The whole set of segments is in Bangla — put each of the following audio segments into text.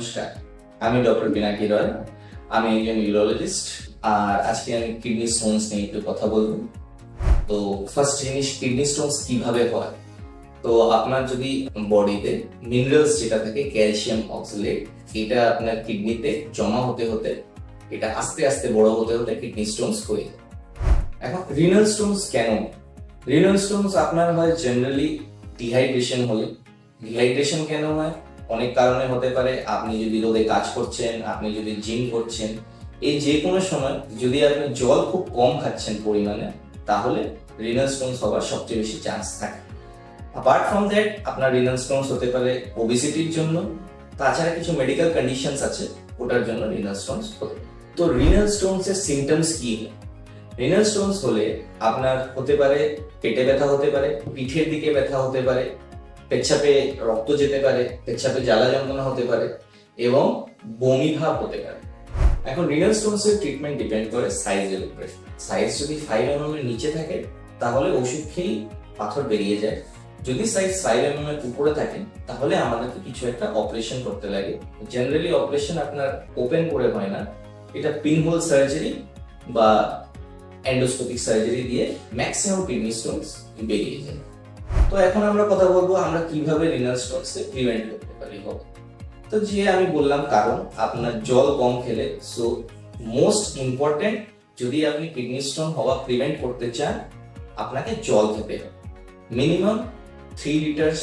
নমস্কার, আমি ডক্টর পিনাকি রয়। আমি একজন ইউরোলজিস্ট, আর আজকে আমি কিডনি স্টোনস নিয়ে একটু কথা বলবো। তো ফার্স্ট জিনিস, কিডনি স্টোনস কিভাবে হয়। তো আপনার যদি বডিতে মিনারেলস যেটা থাকে, ক্যালসিয়াম অক্সালেট, এটা আপনার কিডনিতে জমা হতে হতে এটা আস্তে আস্তে বড় হতে হতে কিডনি স্টোনস হয়ে যায়। এখন রিনাল স্টোনস কেন? রিনাল স্টোনস আপনার হয় জেনারেলি ডিহাইড্রেশন হলে। ডিহাইড্রেশন কেন হয়? অনেক কারণে হতে পারে। আপনি যদি রোদে কাজ করছেন, আপনি যদি জিম করছেন, এই যে কোনো সময় যদি আপনি জল খুব কম খাচ্ছেন পরিমাণে, তাহলে রিনাল স্টোনস হওয়ার সবচেয়ে বেশি চান্স থাকে। অ্যাপার্ট ফ্রম দ্যাট, আপনার রিনাল স্টোনস হতে পারে ওবেসিটির জন্য, তাছাড়া কিছু মেডিকেল কন্ডিশনস আছে, ওটার জন্য রিনাল স্টোনস হতে পারে। তো রিনাল স্টোনস এর সিমটমস কি? রিনাল স্টোনস হলে আপনার হতে পারে পেটে ব্যথা হতে পারে, পিঠের দিকে ব্যথা হতে পারে, পেচ্ছাপে রক্ত যেতে পারে, পেচ্ছাপে জ্বালা যন্ত্রণা হতে পারে এবং বমি ভাব হতে পারে। এখন রিনাল স্টোনস এর ট্রিটমেন্ট ডিপেন্ড করে সাইজের উপরে। সাইজ যদি 5 mm এর নিচে থাকে তাহলে ওষুধ খেয়েই পাথর বেরিয়ে যায়। যদি সাইজ 5 mm এর উপরে থাকে তাহলে আমাদেরকে কিছু একটা অপারেশন করতে লাগে। জেনারেলি অপারেশন আপনার ওপেন করে হয় না, এটা পিনহোল সার্জারি বা এন্ডোস্কোপিক সার্জারি দিয়ে ম্যাক্সিমাম কিডনি স্টোনস বেরিয়ে যায়। তো এখন আমরা কথা বলবো আমরা কিভাবে রিনাল স্টোনস কে প্রিভেন্ট করতে পারি। তো যে আমি বললাম কারণ, আপনার জল কম খেলে। সো মোস্ট ইম্পর্টেন্ট, যদি আপনি কিডনি স্টোন হওয়া প্রিভেন্ট করতে চান, আপনাকে জল খেতে হবে। মিনিমাম 3 লিটার্স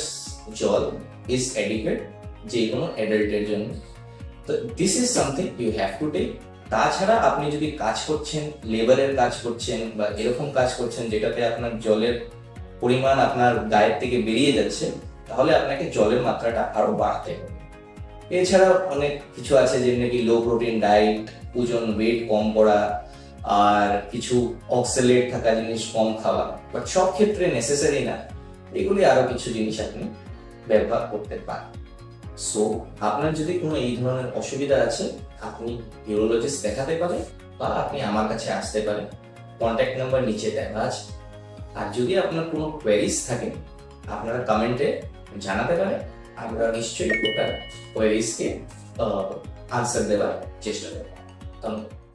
জল ইজ অ্যাডিকুয়েট যে কোনো অ্যাডাল্টের জন্য। তো this is something you have to take. তাছাড়া আপনি যদি কাজ করছেন, লেবারের কাজ করছেন বা এরকম কাজ করছেন যেটাতে আপনার জলের পরিমাণ আপনার গায়ের থেকে বেরিয়ে যাচ্ছে, তাহলে আপনাকে জলের মাত্রাটা আরো বাড়াতে হবে। এছাড়া অনেক কিছু আছে, যেমন কি লো প্রোটিন ডায়েট, ওজন ওয়েট কম করা, আর কিছু অক্সালেট থাকা জিনিস কম খাওয়া, বাট সব ক্ষেত্রে নেসেসারি না। এগুলি আরো কিছু জিনিস আপনি ব্যবহার করতে পারেন। সো আপনার যদি কোনো এই ধরনের অসুবিধা আছে, আপনি ইউরোলজিস্ট দেখাতে পারেন বা আপনি আমার কাছে আসতে পারেন। কন্ট্যাক্ট নাম্বার নিচে দেওয়া আছে। আর যদি আপনার কোনো কোয়েরিজ থাকে, আপনারা কমেন্টে জানাতে পারেন। আমরা নিশ্চয়ই ওটা কোয়েরিজকে আনসার দেওয়ার চেষ্টা করব। ধন্যবাদ।